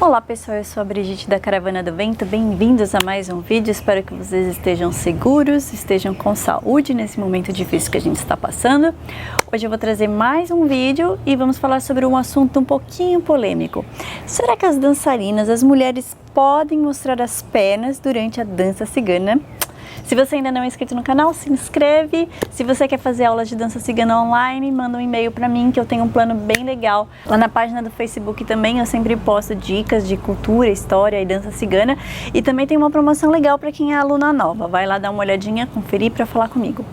Olá pessoal, eu sou a Brigitte da Caravana do Vento, bem-vindos a mais um vídeo. Espero que vocês estejam seguros, estejam com saúde nesse momento difícil que a gente está passando. Hoje eu vou trazer mais um vídeo e vamos falar sobre um assunto um pouquinho polêmico. Será que as dançarinas, as mulheres, podem mostrar as pernas durante a dança cigana? Se você ainda não é inscrito no canal, se inscreve. Se você quer fazer aulas de dança cigana online, manda um e-mail para mim que eu tenho um plano bem legal. Lá na página do Facebook também eu sempre posto dicas de cultura, história e dança cigana. E também tem uma promoção legal para quem é aluna nova. Vai lá dar uma olhadinha, conferir para falar comigo.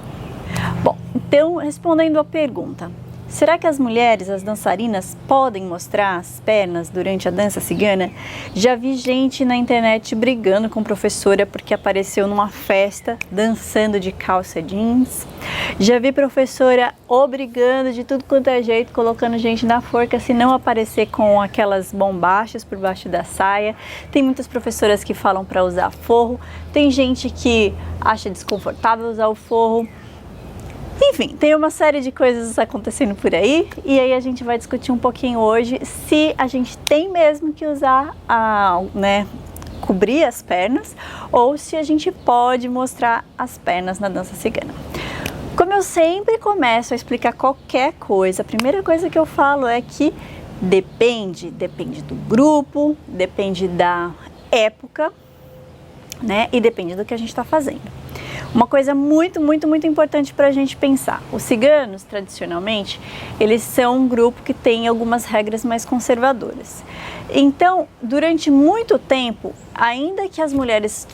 Bom, então respondendo a pergunta. Será que as mulheres, as dançarinas, podem mostrar as pernas durante a dança cigana? Já vi gente na internet brigando com professora porque apareceu numa festa dançando de calça jeans. Já vi professora obrigando de tudo quanto é jeito, colocando gente na forca se não aparecer com aquelas bombachas por baixo da saia. Tem muitas professoras que falam para usar forro. Tem gente que acha desconfortável usar o forro. Enfim, tem uma série de coisas acontecendo por aí e aí a gente vai discutir um pouquinho hoje se a gente tem mesmo que usar, cobrir as pernas ou se a gente pode mostrar as pernas na dança cigana. Como eu sempre começo a explicar qualquer coisa, a primeira coisa que eu falo é que depende do grupo, depende da época, né? E depende do que a gente está fazendo. Uma coisa muito importante para a gente pensar. Os ciganos, tradicionalmente, eles são um grupo que tem algumas regras mais conservadoras. Então, durante muito tempo, ainda que as mulheres,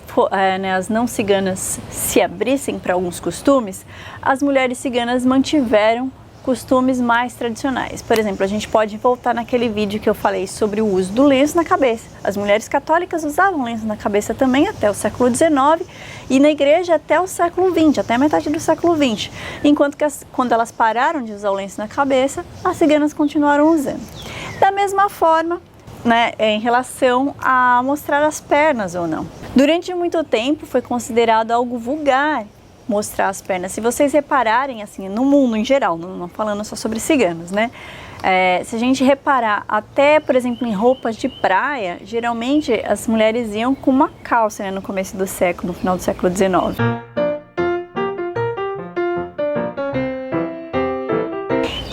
as não ciganas, se abrissem para alguns costumes, as mulheres ciganas mantiveram costumes mais tradicionais. Por exemplo, a gente pode voltar naquele vídeo que eu falei sobre o uso do lenço na cabeça. As mulheres católicas usavam lenço na cabeça também até o século XIX e na igreja até o século XX, até a metade do século XX. Enquanto que quando elas pararam de usar o lenço na cabeça, as ciganas continuaram usando. Da mesma forma, em relação a mostrar as pernas ou não. Durante muito tempo foi considerado algo vulgar mostrar as pernas. Se vocês repararem, assim, no mundo em geral, não falando só sobre ciganos, né? Se a gente reparar até, por exemplo, em roupas de praia, geralmente as mulheres iam com uma calça, né, no começo do século, no final do século XIX.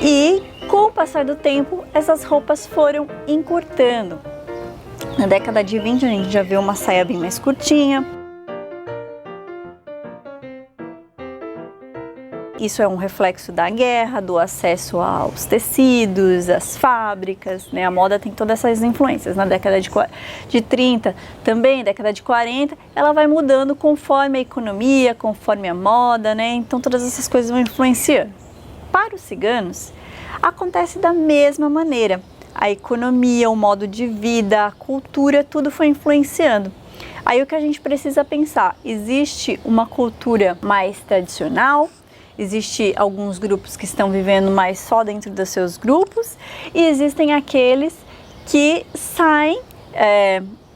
E com o passar do tempo, essas roupas foram encurtando. Na década de 20 a gente já viu uma saia bem mais curtinha. Isso é um reflexo da guerra, do acesso aos tecidos, às fábricas, né? A moda tem todas essas influências. Na década de 30, também, década de 40, ela vai mudando conforme a economia, conforme a moda, né? Então todas essas coisas vão influenciando. Para os ciganos, acontece da mesma maneira. A economia, o modo de vida, a cultura, tudo foi influenciando. Aí o que a gente precisa pensar, existe uma cultura mais tradicional, existem alguns grupos que estão vivendo mais só dentro dos seus grupos e existem aqueles que saem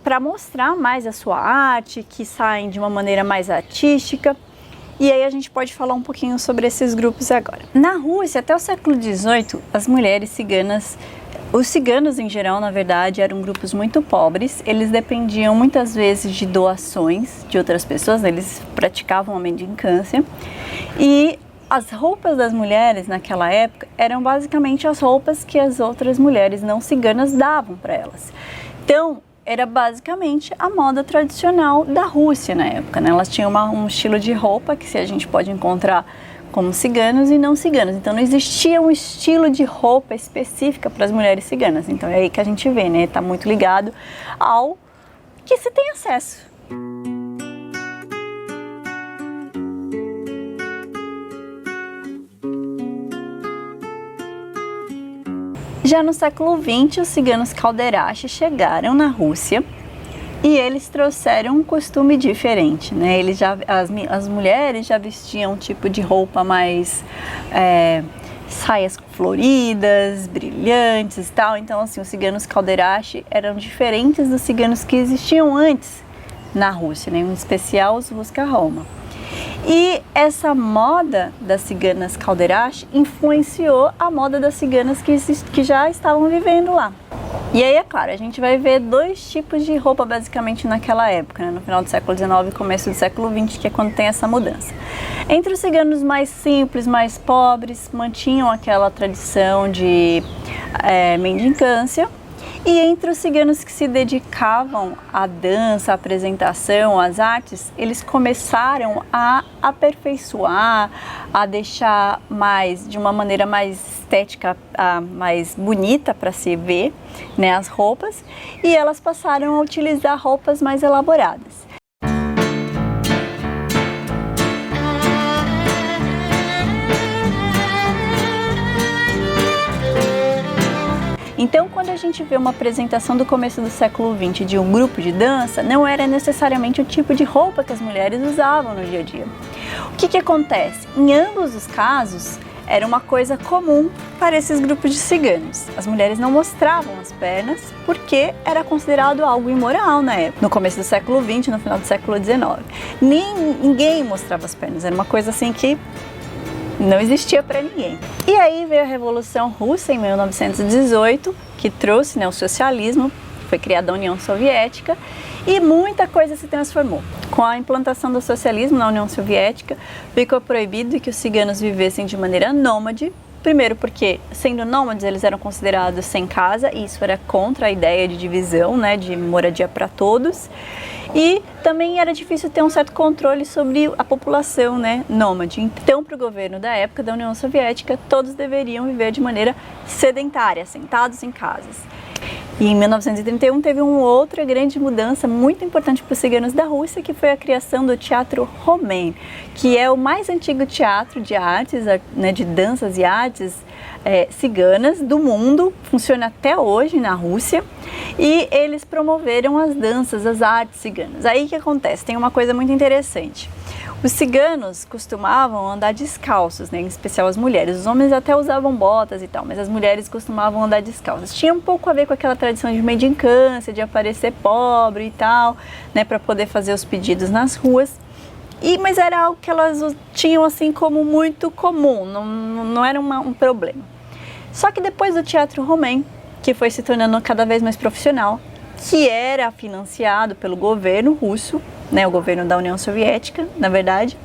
para mostrar mais a sua arte, que saem de uma maneira mais artística. E aí a gente pode falar um pouquinho sobre esses grupos agora. Na Rússia, até o século XVIII, as mulheres ciganas, os ciganos em geral, na verdade, eram grupos muito pobres. Eles dependiam muitas vezes de doações de outras pessoas, eles praticavam a mendicância. E as roupas das mulheres naquela época eram basicamente as roupas que as outras mulheres não ciganas davam para elas. Então, era basicamente a moda tradicional da Rússia na época, né? Elas tinham um estilo de roupa que a gente pode encontrar como ciganos e não ciganos. Então, não existia um estilo de roupa específica para as mulheres ciganas. Então, é aí que a gente vê, né? Está muito ligado ao que se tem acesso. Já no século XX, os ciganos Kalderache chegaram na Rússia e eles trouxeram um costume diferente, né? As mulheres já vestiam um tipo de roupa mais saias floridas, brilhantes e tal. Então, assim, os ciganos Kalderache eram diferentes dos ciganos que existiam antes na Rússia, né? Em especial os Ruska-Roma. E essa moda das ciganas Kalderache influenciou a moda das ciganas que já estavam vivendo lá. E aí, é claro, a gente vai ver dois tipos de roupa basicamente naquela época, né? No final do século XIX e começo do século XX, que é quando tem essa mudança. Entre os ciganos mais simples, mais pobres, mantinham aquela tradição de mendicância. E entre os ciganos que se dedicavam à dança, à apresentação, às artes, eles começaram a aperfeiçoar, a deixar de uma maneira mais estética, mais bonita para se ver, né, as roupas, e elas passaram a utilizar roupas mais elaboradas. Então, quando a gente vê uma apresentação do começo do século XX de um grupo de dança, não era necessariamente o tipo de roupa que as mulheres usavam no dia a dia. O que acontece? Em ambos os casos, era uma coisa comum para esses grupos de ciganos. As mulheres não mostravam as pernas porque era considerado algo imoral na época, no começo do século XX, no final do século XIX. Ninguém mostrava as pernas, era uma coisa assim que não existia para ninguém. E aí veio a Revolução Russa em 1918, que trouxe, né, o socialismo, foi criada a União Soviética e muita coisa se transformou. Com a implantação do socialismo na União Soviética, ficou proibido que os ciganos vivessem de maneira nômade. Primeiro porque, sendo nômades, eles eram considerados sem casa, e isso era contra a ideia de divisão, né, de moradia para todos. E também era difícil ter um certo controle sobre a população, né, nômade. Então, para o governo da época da União Soviética, todos deveriam viver de maneira sedentária, sentados em casas. E em 1931 teve uma outra grande mudança muito importante para os ciganos da Rússia, que foi a criação do Teatro Romen, que é o mais antigo teatro de artes, né, de danças e artes ciganas do mundo, funciona até hoje na Rússia, e eles promoveram as danças, as artes ciganas. Aí o que acontece? Tem uma coisa muito interessante. Os ciganos costumavam andar descalços, né? Em especial as mulheres. Os homens até usavam botas e tal, mas as mulheres costumavam andar descalças. Tinha um pouco a ver com aquela tradição de mendicância, de aparecer pobre e tal, né? Para poder fazer os pedidos nas ruas. Mas era algo que elas tinham assim como muito comum, não era um problema. Só que depois do Teatro Romen, que foi se tornando cada vez mais profissional, que era financiado pelo governo russo, né, o governo da União Soviética, na verdade,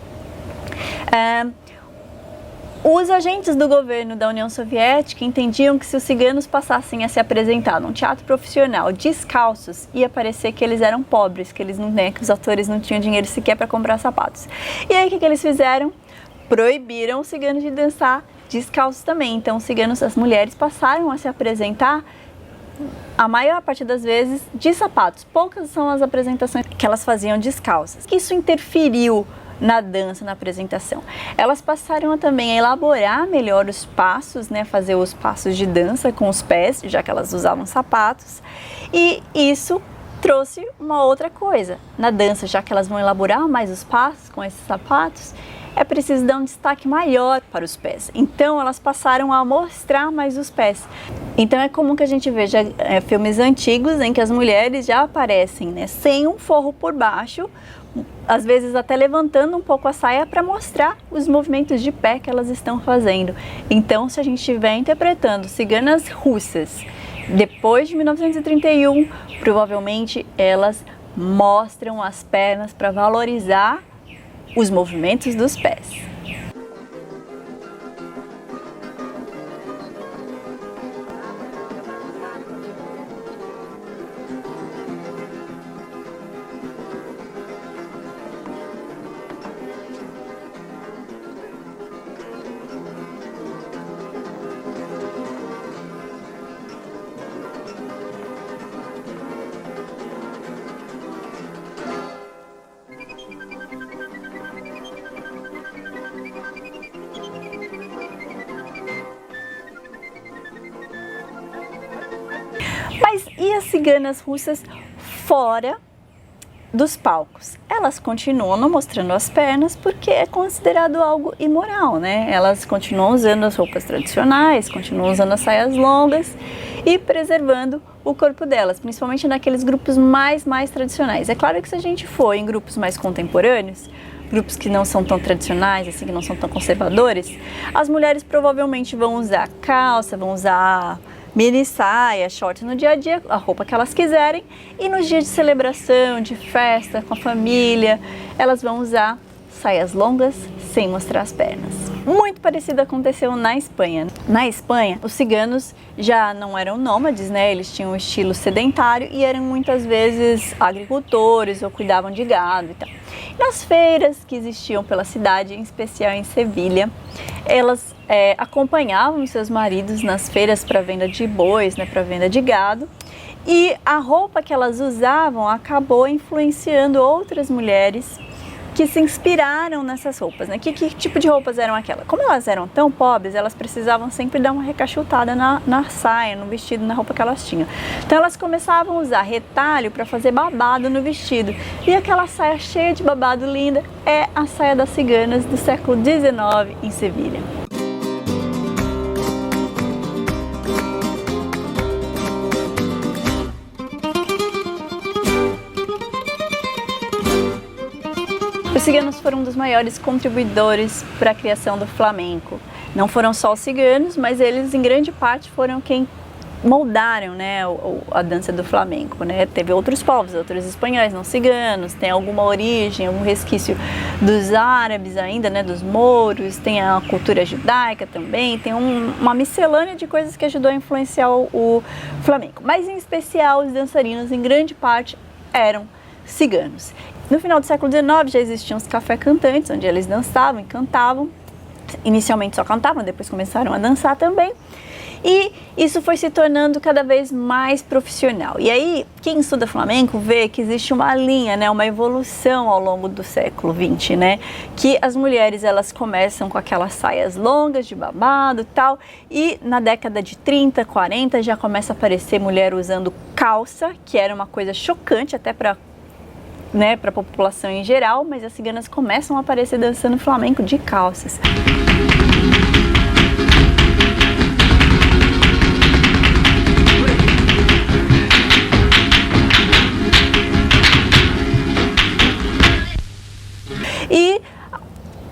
os agentes do governo da União Soviética entendiam que se os ciganos passassem a se apresentar num teatro profissional descalços, ia parecer que eles eram pobres, que que os atores não tinham dinheiro sequer para comprar sapatos. E aí o que eles fizeram? Proibiram os ciganos de dançar descalços também. Então os ciganos, as mulheres passaram a se apresentar a maior parte das vezes de sapatos. Poucas são as apresentações que elas faziam descalças. Isso interferiu na dança, na apresentação. Elas passaram também a elaborar melhor os passos, né, fazer os passos de dança com os pés, já que elas usavam sapatos, e isso trouxe uma outra coisa. Na dança, já que elas vão elaborar mais os passos com esses sapatos, é preciso dar um destaque maior para os pés. Então elas passaram a mostrar mais os pés. Então é comum que a gente veja filmes antigos em que as mulheres já aparecem, né, sem um forro por baixo, às vezes até levantando um pouco a saia para mostrar os movimentos de pé que elas estão fazendo. Então, se a gente estiver interpretando ciganas russas depois de 1931, provavelmente elas mostram as pernas para valorizar os movimentos dos pés. Mas e as ciganas russas fora dos palcos? Elas continuam não mostrando as pernas porque é considerado algo imoral, né? Elas continuam usando as roupas tradicionais, continuam usando as saias longas e preservando o corpo delas, principalmente naqueles grupos mais tradicionais. É claro que se a gente for em grupos mais contemporâneos, grupos que não são tão tradicionais, assim, que não são tão conservadores, as mulheres provavelmente vão usar calça, vão usar mini saia, short no dia a dia, a roupa que elas quiserem, e nos dias de celebração, de festa, com a família, elas vão usar saias longas sem mostrar as pernas. Muito parecido aconteceu na Espanha. Na Espanha, os ciganos já não eram nômades, né? Eles tinham um estilo sedentário e eram muitas vezes agricultores ou cuidavam de gado e tal. Nas feiras que existiam pela cidade, em especial em Sevilha, elas acompanhavam seus maridos nas feiras para venda de bois, né? Para venda de gado. E a roupa que elas usavam acabou influenciando outras mulheres que se inspiraram nessas roupas, né? Que tipo de roupas eram aquelas? Como elas eram tão pobres, elas precisavam sempre dar uma recachutada na saia, no vestido, na roupa que elas tinham. Então elas começavam a usar retalho para fazer babado no vestido. E aquela saia cheia de babado linda é a saia das ciganas do século XIX em Sevilha. Os ciganos foram um dos maiores contribuidores para a criação do flamenco. Não foram só os ciganos, mas eles em grande parte foram quem moldaram, né, a dança do flamenco, né? Teve outros povos, outros espanhóis, não ciganos, tem alguma origem, algum resquício dos árabes ainda, né, dos mouros, tem a cultura judaica também, tem uma miscelânea de coisas que ajudou a influenciar o flamenco. Mas em especial os dançarinos em grande parte eram ciganos. No final do século XIX já existiam os café cantantes, onde eles dançavam e cantavam. Inicialmente só cantavam, depois começaram a dançar também. E isso foi se tornando cada vez mais profissional. E aí, quem estuda flamenco vê que existe uma linha, né, uma evolução ao longo do século XX, né? Que as mulheres, elas começam com aquelas saias longas de babado e tal, e na década de 30, 40 já começa a aparecer mulher usando calça, que era uma coisa chocante até para a população em geral, mas as ciganas começam a aparecer dançando flamenco de calças. E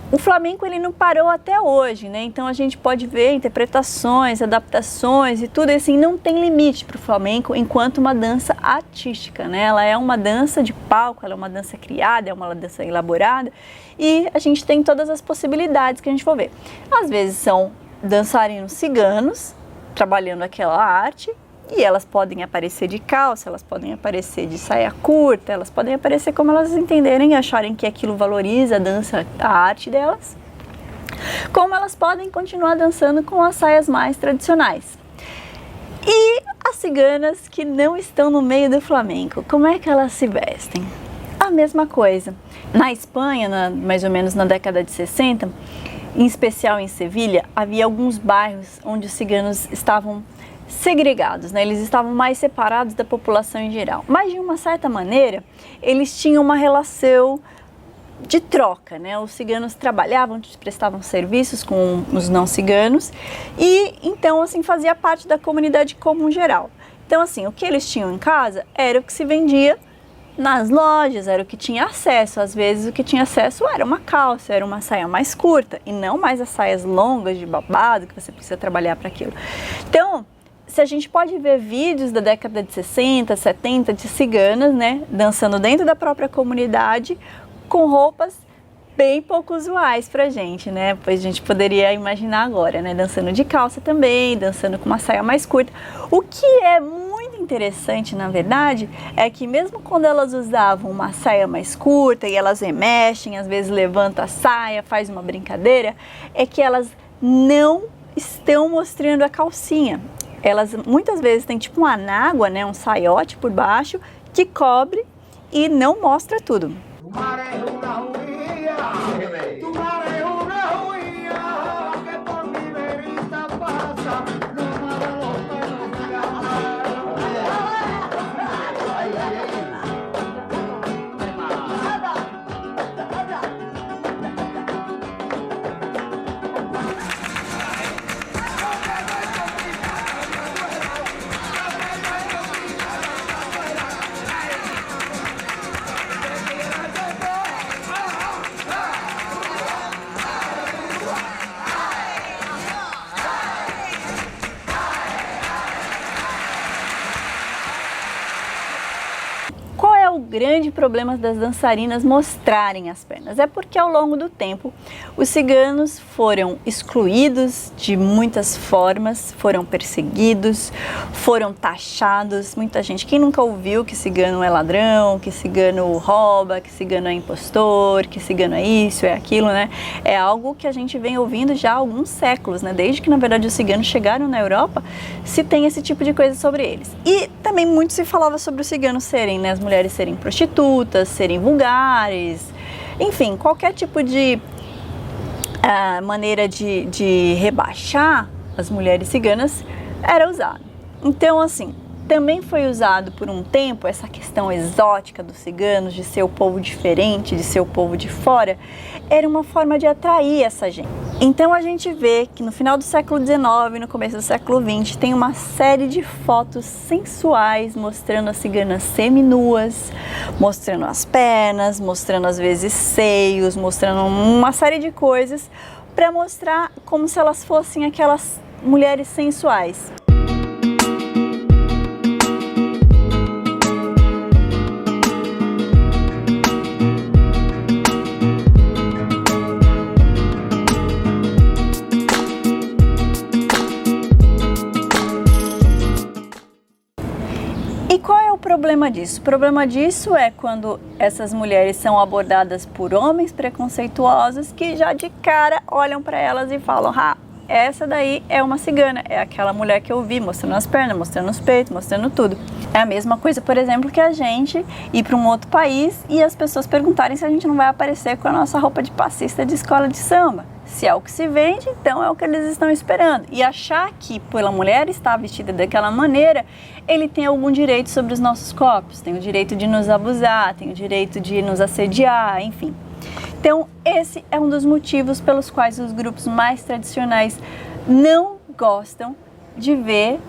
o flamenco ele não parou até hoje, né? Então a gente pode ver interpretações, adaptações e tudo assim, não tem limite para o flamenco enquanto uma dança artística, né? Ela é uma dança de palco, ela é uma dança criada, é uma dança elaborada e a gente tem todas as possibilidades que a gente for ver. Às vezes são dançarinos ciganos trabalhando aquela arte e elas podem aparecer de calça, elas podem aparecer de saia curta, elas podem aparecer como elas entenderem e acharem que aquilo valoriza a dança, a arte delas. Como elas podem continuar dançando com as saias mais tradicionais. E as ciganas que não estão no meio do flamenco, como é que elas se vestem? A mesma coisa. Na Espanha, mais ou menos na década de 60, em especial em Sevilha, havia alguns bairros onde os ciganos estavam segregados, né? Eles estavam mais separados da população em geral. Mas de uma certa maneira, eles tinham uma relação de troca, né? Os ciganos trabalhavam, prestavam serviços com os não ciganos e então assim fazia parte da comunidade comum geral. Então assim, o que eles tinham em casa era o que se vendia nas lojas, era o que tinha acesso. Às vezes o que tinha acesso era uma calça, era uma saia mais curta e não mais as saias longas de babado que você precisa trabalhar para aquilo. Então, se a gente pode ver vídeos da década de 60, 70 de ciganas, né, dançando dentro da própria comunidade com roupas bem pouco usuais pra gente, né? Pois a gente poderia imaginar agora, né, dançando de calça também, dançando com uma saia mais curta. O que é muito interessante, na verdade, é que mesmo quando elas usavam uma saia mais curta e elas remexem, às vezes levanta a saia, faz uma brincadeira, é que elas não estão mostrando a calcinha. Elas muitas vezes têm tipo uma anágua, né, um saiote por baixo que cobre e não mostra tudo. grande problema das dançarinas mostrarem as pernas? É porque ao longo do tempo os ciganos foram excluídos de muitas formas, foram perseguidos, foram taxados. Muita gente, quem nunca ouviu que cigano é ladrão, que cigano rouba, que cigano é impostor, que cigano é isso, é aquilo, né? É algo que a gente vem ouvindo já há alguns séculos, né? Desde que na verdade os ciganos chegaram na Europa, se tem esse tipo de coisa sobre eles. E também muito se falava sobre os ciganos serem, né, as mulheres serem prostitutas, serem vulgares, enfim, qualquer tipo de maneira de rebaixar as mulheres ciganas era usado. Então, assim, também foi usado por um tempo essa questão exótica dos ciganos, de ser o povo diferente, de ser o povo de fora, era uma forma de atrair essa gente. Então a gente vê que no final do século XIX e no começo do século XX tem uma série de fotos sensuais mostrando as ciganas seminuas, mostrando as pernas, mostrando às vezes seios, mostrando uma série de coisas para mostrar como se elas fossem aquelas mulheres sensuais. E qual é o problema disso? O problema disso é quando essas mulheres são abordadas por homens preconceituosos que já de cara olham para elas e falam: ah, essa daí é uma cigana, é aquela mulher que eu vi mostrando as pernas, mostrando os peitos, mostrando tudo. É a mesma coisa, por exemplo, que a gente ir para um outro país e as pessoas perguntarem se a gente não vai aparecer com a nossa roupa de passista de escola de samba. Se é o que se vende, então é o que eles estão esperando. E achar que pela mulher estar vestida daquela maneira, ele tem algum direito sobre os nossos corpos, tem o direito de nos abusar, tem o direito de nos assediar, enfim. Então, esse é um dos motivos pelos quais os grupos mais tradicionais não gostam de ver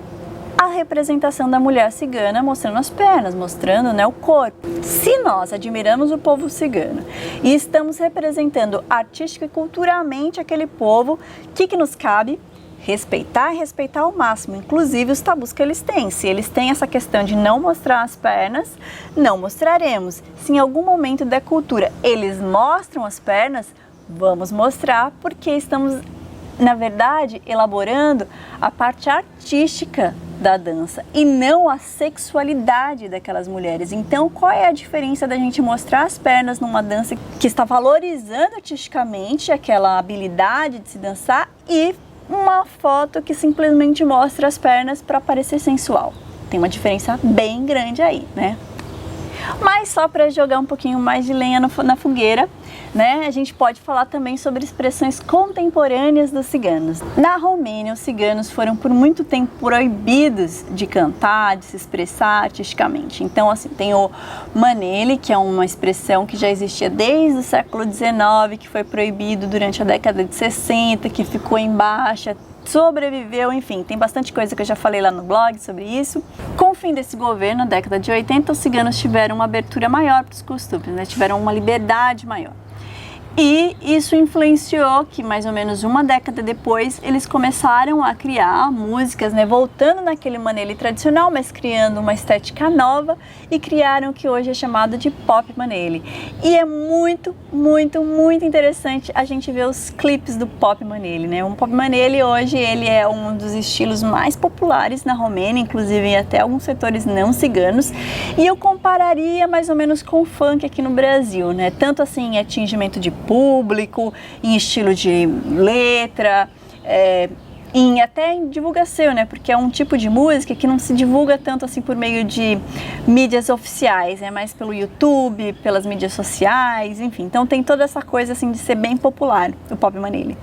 a representação da mulher cigana mostrando as pernas, mostrando, né, o corpo. Se nós admiramos o povo cigano e estamos representando artística e culturalmente aquele povo, o que nos cabe? Respeitar e respeitar ao máximo, inclusive os tabus que eles têm. Se eles têm essa questão de não mostrar as pernas, não mostraremos. Se em algum momento da cultura eles mostram as pernas, vamos mostrar, porque estamos, na verdade, elaborando a parte artística da dança e não a sexualidade daquelas mulheres. Então, qual é a diferença da gente mostrar as pernas numa dança que está valorizando artisticamente aquela habilidade de se dançar e uma foto que simplesmente mostra as pernas para parecer sensual? Tem uma diferença bem grande aí, né? Mas só para jogar um pouquinho mais de lenha na fogueira, né, a gente pode falar também sobre expressões contemporâneas dos ciganos. Na Romênia, os ciganos foram por muito tempo proibidos de cantar, de se expressar artisticamente. Então, assim, tem o manele, que é uma expressão que já existia desde o século XIX, que foi proibido durante a década de 60, que ficou em baixa, sobreviveu, enfim, tem bastante coisa que eu já falei lá no blog sobre isso. Com o fim desse governo, na década de 80, os ciganos tiveram uma abertura maior para os costumes, né? Tiveram uma liberdade maior. E isso influenciou que mais ou menos uma década depois eles começaram a criar músicas, né, voltando naquele manele tradicional, mas criando uma estética nova e criaram o que hoje é chamado de pop manele. E é muito, muito, muito interessante a gente ver os clipes do pop manele, né? O pop manele hoje ele é um dos estilos mais populares na Romênia, inclusive em até alguns setores não ciganos. E eu compararia mais ou menos com o funk aqui no Brasil, né? Tanto assim em atingimento de público, em estilo de letra, até em divulgação, né? Porque é um tipo de música que não se divulga tanto assim por meio de mídias oficiais, é mais pelo YouTube, pelas mídias sociais, enfim. Então tem toda essa coisa assim de ser bem popular, o pop manele.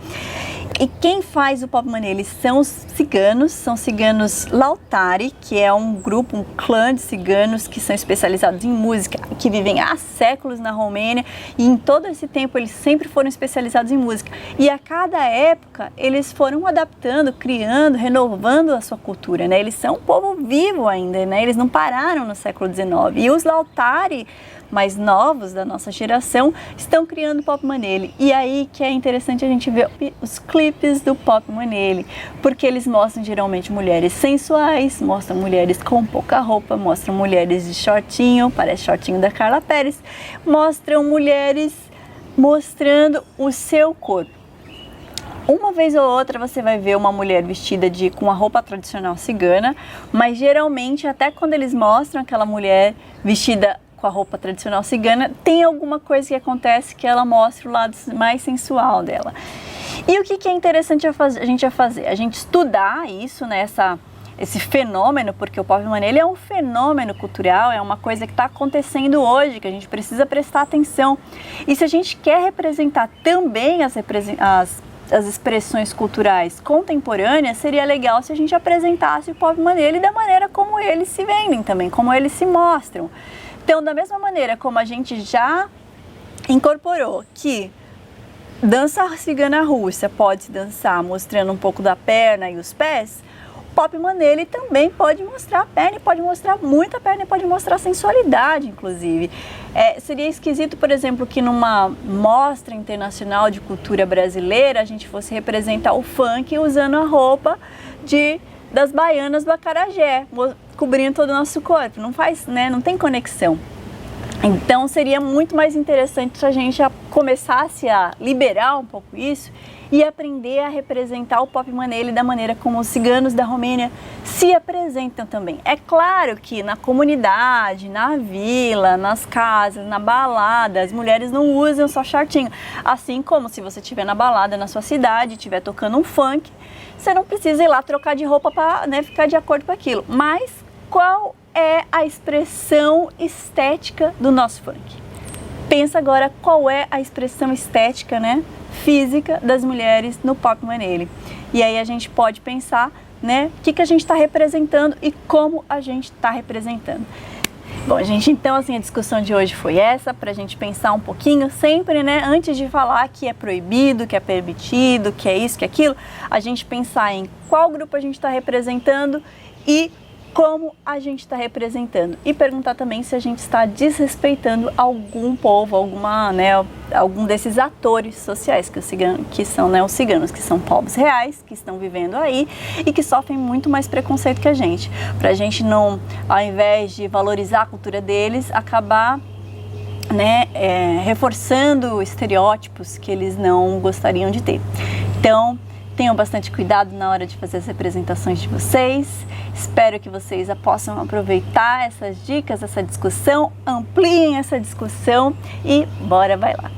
E quem faz o pop manele são os ciganos Lautari, que é um grupo, um clã de ciganos que são especializados em música, que vivem há séculos na Romênia e em todo esse tempo eles sempre foram especializados em música. E a cada época eles foram adaptando, criando, renovando a sua cultura, né? Eles são um povo vivo ainda, né? Eles não pararam no século XIX. E os Lautari mais novos da nossa geração estão criando pop manele. E aí que é interessante a gente ver os clipes clipes do Pop Manele, porque eles mostram geralmente mulheres sensuais, mostram mulheres com pouca roupa, mostram mulheres de shortinho, parece shortinho da Carla Pérez, mostram mulheres mostrando o seu corpo. Uma vez ou outra você vai ver uma mulher vestida com a roupa tradicional cigana, mas geralmente até quando eles mostram aquela mulher vestida com a roupa tradicional cigana, tem alguma coisa que acontece que ela mostra o lado mais sensual dela. E o que é interessante a gente fazer? A gente estudar isso, né, esse fenômeno, porque o Pop Manele é um fenômeno cultural, é uma coisa que está acontecendo hoje, que a gente precisa prestar atenção. E se a gente quer representar também as expressões culturais contemporâneas, seria legal se a gente apresentasse o Pop Manele da maneira como eles se vendem também, como eles se mostram. Então, da mesma maneira como a gente já incorporou que dança cigana russa pode se dançar mostrando um pouco da perna e os pés, o Pop Manele também pode mostrar a perna, pode mostrar muita perna, pode mostrar sensualidade, inclusive. Seria esquisito, por exemplo, que numa mostra internacional de cultura brasileira a gente fosse representar o funk usando a roupa das baianas do acarajé, cobrindo todo o nosso corpo. Não faz, né? Não tem conexão. Então seria muito mais interessante se a gente já começasse a liberar um pouco isso e aprender a representar o Pop Manele da maneira como os ciganos da Romênia se apresentam também. É claro que na comunidade, na vila, nas casas, na balada, as mulheres não usam só shortinho. Assim como se você estiver na balada na sua cidade, estiver tocando um funk, você não precisa ir lá trocar de roupa para, né, ficar de acordo com aquilo. Mas qual é a expressão estética do nosso funk? Pensa agora qual é a expressão estética, né, física das mulheres no Pop Manele. E aí a gente pode pensar, né, o que a gente está representando e como a gente está representando. Bom, gente, então assim, a discussão de hoje foi essa, para a gente pensar um pouquinho, sempre, né, antes de falar que é proibido, que é permitido, que é isso, que é aquilo, a gente pensar em qual grupo a gente está representando e como a gente está representando, e perguntar também se a gente está desrespeitando algum povo, algum desses atores sociais que são, né, os ciganos, que são povos reais, que estão vivendo aí e que sofrem muito mais preconceito que a gente, para a gente não, ao invés de valorizar a cultura deles, acabar, né, reforçando estereótipos que eles não gostariam de ter. Então, tenham bastante cuidado na hora de fazer as representações de vocês. Espero que vocês possam aproveitar essas dicas, essa discussão, ampliem essa discussão e bora, vai lá!